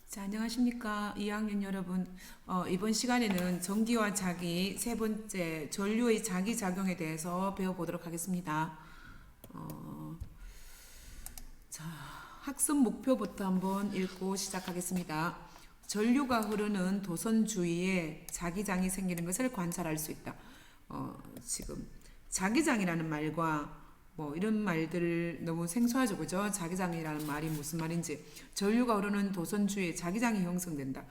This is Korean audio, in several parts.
자, 안녕하십니까. 2학년 여러분. 이번 시간에는 전기와 자기 세 번째 전류의 자기작용에 대해서 배워보도록 하겠습니다. 자, 학습 목표부터 한번 읽고 시작하겠습니다. 전류가 흐르는 도선 주위에 자기장이 생기는 것을 관찰할 수 있다. 지금 자기장이라는 말과 뭐 이런 말들 너무 생소하죠, 그죠? 자기장이라는 말이 무슨 말인지. 전류가 흐르는 도선 주위에 자기장이 형성된다.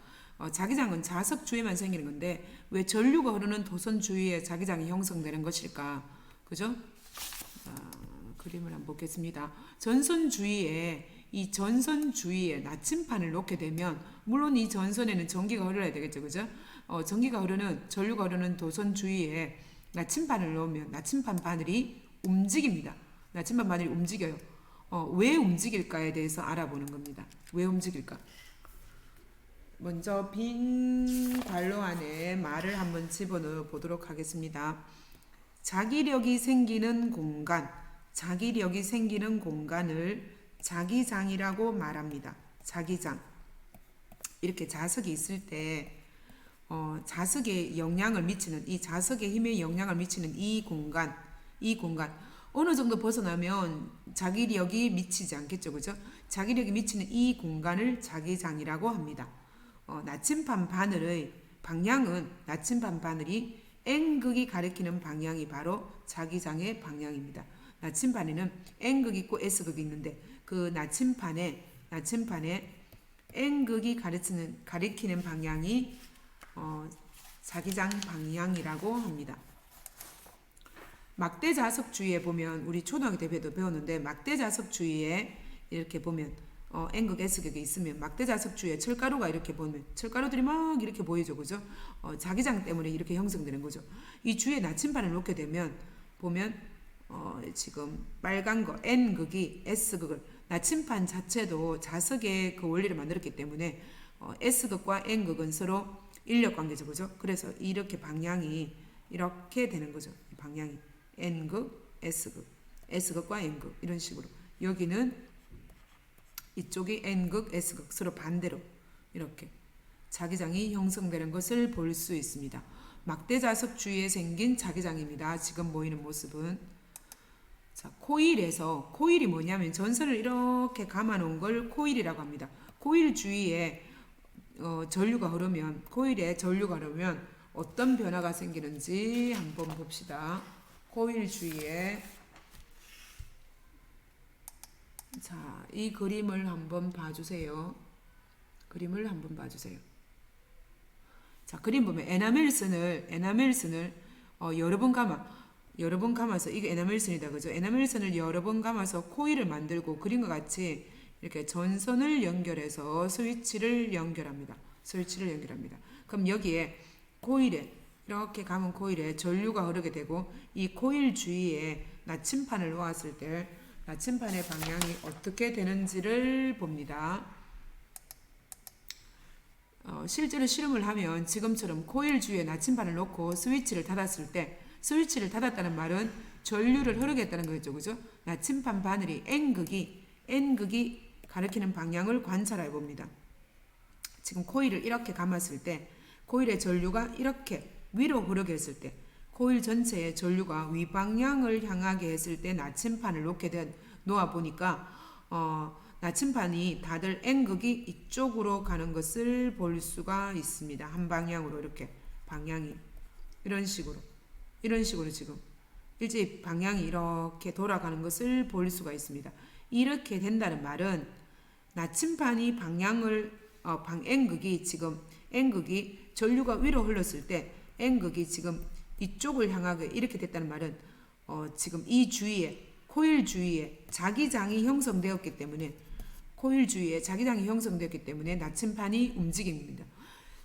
자기장은 자석 주위에만 생기는 건데 왜 전류가 흐르는 도선 주위에 자기장이 형성되는 것일까? 그죠? 그림을 한번 보겠습니다. 전선 주위에 나침판을 놓게 되면 물론 이 전선에는 전기가 흘러야 되겠죠, 그죠? 전류가 흐르는 도선 주위에 나침판을 놓으면 나침판 바늘이 움직입니다. 나침반 바늘이 움직여요. 왜 움직일까에 대해서 알아보는 겁니다. 왜 움직일까? 먼저 빈 관로 안에 말을 한번 집어넣어 보도록 하겠습니다. 자기력이 생기는 공간을 자기장이라고 말합니다. 자기장. 이렇게 자석이 있을 때 자석에 영향을 미치는 이 자석의 힘에 영향을 미치는 이 공간 어느 정도 벗어나면 자기력이 미치지 않겠죠, 그죠? 자기력이 미치는 이 공간을 자기장이라고 합니다. 나침반 바늘의 방향은 나침반 바늘이 N극이 가리키는 방향이 바로 자기장의 방향입니다. 나침반에는 N극이 있고 S극이 있는데 그 나침판에 N극이 가리키는 방향이 자기장 방향이라고 합니다. 막대 자석 주위에 보면 우리 초등학교 때도 배웠는데 막대 자석 주위에 이렇게 보면 N극, S극이 있으면 막대 자석 주위에 철가루가 이렇게 보면 철가루들이 막 이렇게 보이죠, 그죠? 자기장 때문에 이렇게 형성되는 거죠. 이 주위에 나침반을 놓게 되면 보면 지금 빨간 거 N극이 S극을 나침반 자체도 자석의 그 원리를 만들었기 때문에 S극과 N극은 서로 인력 관계죠, 그죠? 그래서 이렇게 방향이 이렇게 되는 거죠. 방향이 N극, S극, S극과 N극 이런 식으로 여기는 이쪽이 N극, S극 서로 반대로 이렇게 자기장이 형성되는 것을 볼 수 있습니다. 막대 자석 주위에 생긴 자기장입니다. 지금 보이는 모습은 자, 코일이 뭐냐면 전선을 이렇게 감아 놓은 걸 코일이라고 합니다. 코일 주위에 코일에 전류가 흐르면 어떤 변화가 생기는지 한번 봅시다. 코일 주위에 자, 이 그림을 한번 봐주세요. 자, 그림 보면 에나멜선을 여러 번 감아서 이게 에나멜선이다, 그죠? 에나멜선을 여러 번 감아서 코일을 만들고 그림과 같이 이렇게 전선을 연결해서 스위치를 연결합니다. 그럼 여기에 이렇게 감은 코일에 전류가 흐르게 되고 이 코일 주위에 나침판을 놓았을 때 나침판의 방향이 어떻게 되는지를 봅니다. 실제로 실험을 하면 지금처럼 코일 주위에 나침판을 놓고 스위치를 닫았다는 말은 전류를 흐르게 했다는 거겠죠, 그죠? 나침판 바늘이 N극이 가리키는 방향을 관찰해 봅니다. 지금 코일을 이렇게 감았을 때 코일의 전류가 이렇게 위로 흐르게 했을 때 코일 전체의 전류가 위방향을 향하게 했을 때 나침판을 놓아 보니까 나침판이 다들 N극이 이쪽으로 가는 것을 볼 수가 있습니다. 한 방향으로 이렇게 방향이 이런 식으로 지금 일제히 방향이 이렇게 돌아가는 것을 볼 수가 있습니다. 이렇게 된다는 말은 나침판이 N극이 전류가 위로 흘렀을 때 N극이 지금 이쪽을 향하게 이렇게 됐다는 말은 지금 이 주위에 코일 주위에 자기장이 형성되었기 때문에 나침판이 움직입니다.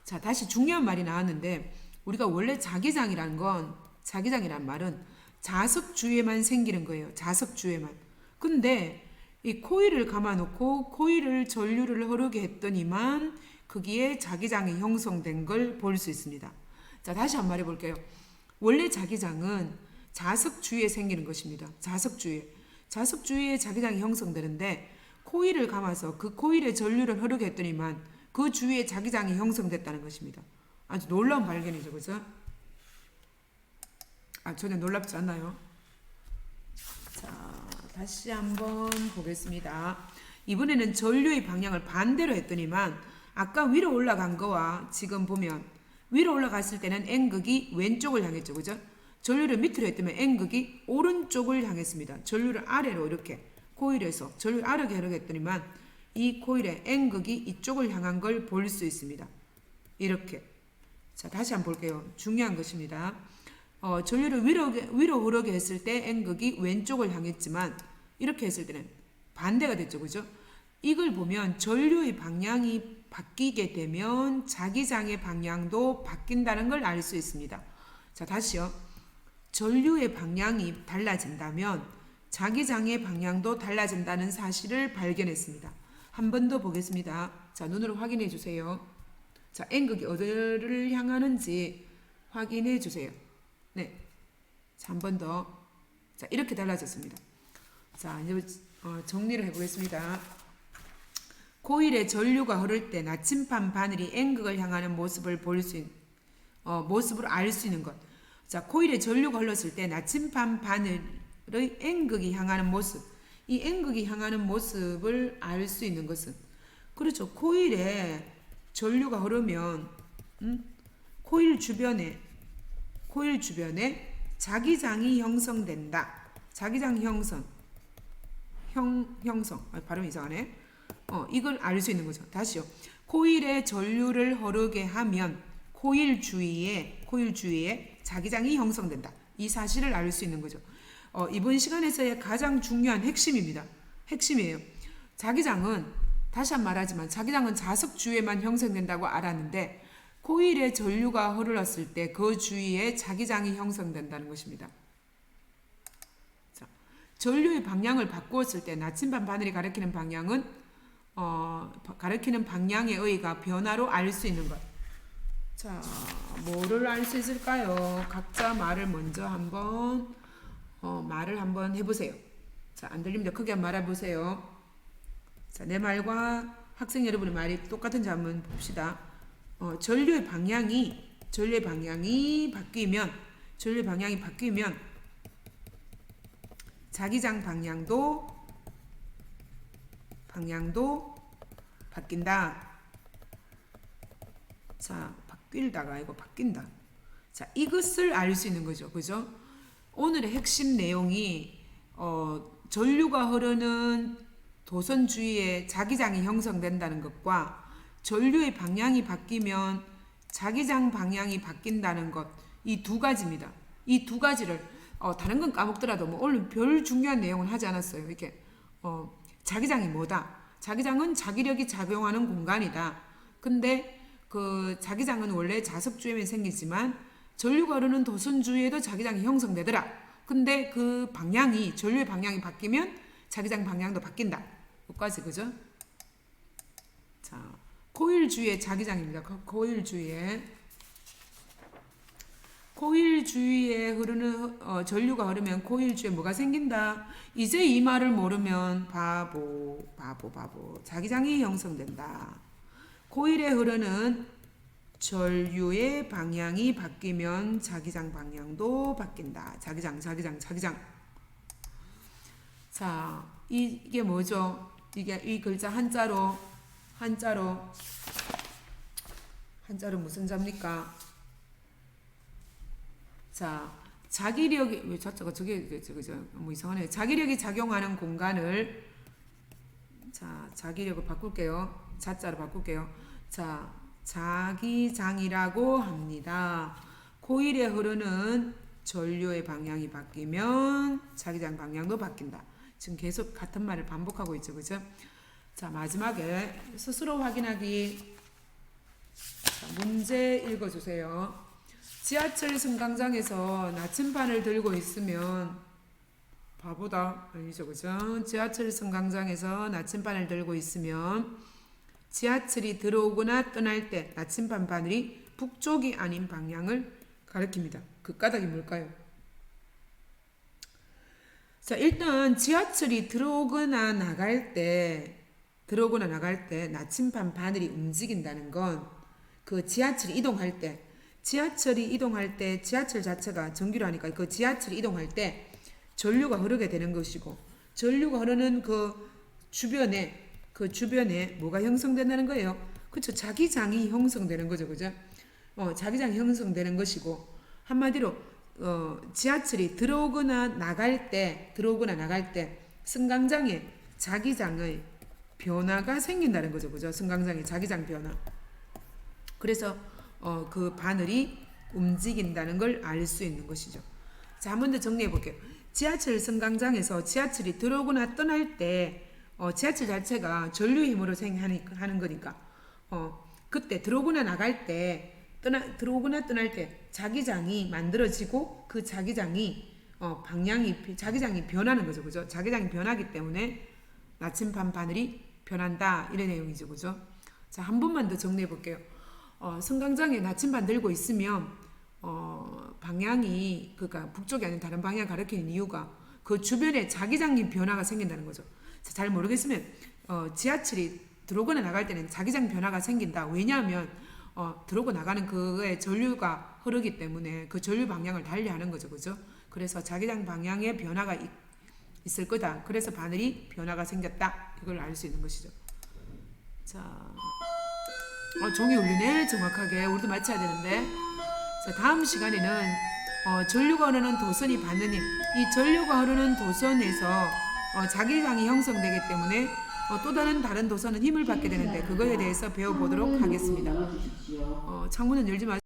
자, 다시 중요한 말이 나왔는데 우리가 원래 자기장이라는 말은 자석 주위에만 생기는 거예요. 자석 주위에만. 근데 이 코일을 감아놓고 코일을 전류를 흐르게 했더니만 거기에 자기장이 형성된 걸 볼 수 있습니다. 자, 다시 한 번 말해볼게요. 원래 자기장은 자석 주위에 생기는 것입니다. 자석 주위에 자기장이 형성되는데 코일을 감아서 그 코일에 전류를 흐르게 했더니만 그 주위에 자기장이 형성됐다는 것입니다. 아주 놀라운 발견이죠, 그죠? 전혀 놀랍지 않나요? 자, 다시 한번 보겠습니다. 이번에는 전류의 방향을 반대로 했더니만 아까 위로 올라간 거와 지금 보면 위로 올라갔을 때는 N극이 왼쪽을 향했죠, 그죠? 전류를 밑으로 했더니 N극이 오른쪽을 향했습니다. 전류를 아래로 이렇게 코일에서 전류를 아래로 흐르겠더니만 이 코일의 N극이 이쪽을 향한 걸 볼 수 있습니다. 이렇게. 자, 다시 한번 볼게요. 중요한 것입니다. 전류를 위로 흐르게 했을 때 N극이 왼쪽을 향했지만 이렇게 했을 때는 반대가 됐죠, 그죠? 이걸 보면 전류의 방향이 바뀌게 되면 자기장의 방향도 바뀐다는 걸 알 수 있습니다. 자, 다시요. 전류의 방향이 달라진다면 자기장의 방향도 달라진다는 사실을 발견했습니다. 한 번 더 보겠습니다. 자, 눈으로 확인해 주세요. 자, N극이 어디를 향하는지 확인해 주세요. 네. 자, 한 번 더. 자, 이렇게 달라졌습니다. 자, 이제 정리를 해보겠습니다. 코일에 전류가 흐를 때 나침반 바늘이 N극을 향하는 모습을 모습으로 알 수 있는 것. 자, 코일에 전류가 흘렀을 때 나침반 바늘의 N극이 향하는 모습. 이 N극이 향하는 모습을 알 수 있는 것은 그렇죠. 코일에 전류가 흐르면 코일 주변에 자기장이 형성된다. 자기장 형성. 발음이 이상하네. 이걸 알 수 있는 거죠. 다시요. 코일에 전류를 흐르게 하면 코일 주위에 자기장이 형성된다. 이 사실을 알 수 있는 거죠. 이번 시간에서의 가장 중요한 핵심입니다. 핵심이에요. 자기장은 다시 한 번 말하지만 자기장은 자석 주위에만 형성된다고 알았는데 코일에 전류가 흐르렀을 때 그 주위에 자기장이 형성된다는 것입니다. 자, 전류의 방향을 바꾸었을 때 나침반 바늘이 가리키는 방향은 가리키는 방향의 의의가 변화로 알 수 있는 것. 자, 뭐를 알 수 있을까요? 각자 말을 먼저 한번 말을 한번 해보세요. 자, 안 들립니다. 크게 한번 말해보세요. 자, 내 말과 학생 여러분의 말이 똑같은지 한번 봅시다. 전류의 방향이 바뀌면 자기장 방향도 바뀐다. 자, 바뀔다가 아니고 바뀐다. 자, 이것을 알 수 있는 거죠. 그죠? 오늘의 핵심 내용이 전류가 흐르는 도선 주위에 자기장이 형성된다는 것과 전류의 방향이 바뀌면 자기장 방향이 바뀐다는 것, 이 두 가지입니다. 이 두 가지를 다른 건 까먹더라도 오늘 별 중요한 내용은 하지 않았어요. 이렇게 자기장이 뭐다? 자기장은 자기력이 작용하는 공간이다. 근데 그 자기장은 원래 자석 주위에 생기지만 전류가 흐르는 도선 주위에도 자기장이 형성되더라. 근데 그 전류의 방향이 바뀌면 자기장 방향도 바뀐다. 여기까지, 그죠? 자, 코일 주위의 자기장입니다. 코일 주위에 흐르는 전류가 흐르면 코일 주위에 뭐가 생긴다? 이제 이 말을 모르면 바보. 자기장이 형성된다. 코일에 흐르는 전류의 방향이 바뀌면 자기장 방향도 바뀐다. 자기장. 자, 이게 뭐죠? 이 글자 한자로 무슨 자입니까? 자, 자기력이 왜 자자가 뭐 이상하네. 자기력이 작용하는 공간을 자기력을 바꿀게요. 자자로 바꿀게요. 자, 자기장이라고 합니다. 코일에 흐르는 전류의 방향이 바뀌면 자기장 방향도 바뀐다. 지금 계속 같은 말을 반복하고 있죠, 그죠? 자, 마지막에 스스로 확인하기. 자, 문제 읽어주세요. 지하철 승강장에서 나침반을 들고 있으면 바보다 아니죠, 그죠? 지하철 승강장에서 나침반을 들고 있으면 지하철이 들어오거나 떠날 때 나침반 바늘이 북쪽이 아닌 방향을 가리킵니다. 그 까닭이 뭘까요? 자, 일단 지하철이 들어오거나 나갈 때 들어오거나 나갈 때 나침반 바늘이 움직인다는 건 그 지하철이 이동할 때 지하철 자체가 전기로 하니까 그 지하철이 이동할 때 전류가 흐르게 되는 것이고 전류가 흐르는 그 주변에 뭐가 형성된다는 거예요. 그렇죠. 자기장이 형성되는 거죠. 그죠? 자기장이 형성되는 것이고 한마디로 지하철이 들어오거나 나갈 때 승강장에 자기장의 변화가 생긴다는 거죠. 그죠? 승강장의 자기장 변화. 그래서 그 바늘이 움직인다는 걸 알 수 있는 것이죠. 자, 한 번 더 정리해 볼게요. 지하철 승강장에서 지하철이 들어오거나 떠날 때 지하철 자체가 전류 힘으로 하는 거니까 그때 들어오거나 나갈 때 들어오거나 떠날 때 자기장이 만들어지고 그 자기장이 자기장이 변하는 거죠. 그죠? 자기장이 변하기 때문에 나침반 바늘이 변한다. 이런 내용이죠. 그죠? 자, 한 번만 더 정리해 볼게요. 승강장에 나침반 들고 있으면 방향이 그러니까 북쪽이 아닌 다른 방향 가리키는 이유가 그 주변에 자기장이 변화가 생긴다는 거죠. 자, 잘 모르겠으면 지하철이 들어오거나 나갈 때는 자기장 변화가 생긴다. 왜냐하면 들어오고 나가는 그거에 전류가 흐르기 때문에 그 전류 방향을 달리하는 거죠. 그죠? 그래서 자기장 방향에 변화가 있을 거다. 그래서 바늘이 변화가 생겼다. 이걸 알 수 있는 것이죠. 자, 종이 울리네. 정확하게. 우리도 맞춰야 되는데. 자, 다음 시간에는 전류가 흐르는 도선이 받는 힘. 이 전류가 흐르는 도선에서 자기장이 형성되기 때문에 또 다른 도선은 힘을 받게 되는데 그거에 대해서 배워보도록 하겠습니다. 창문은 열지 마세요.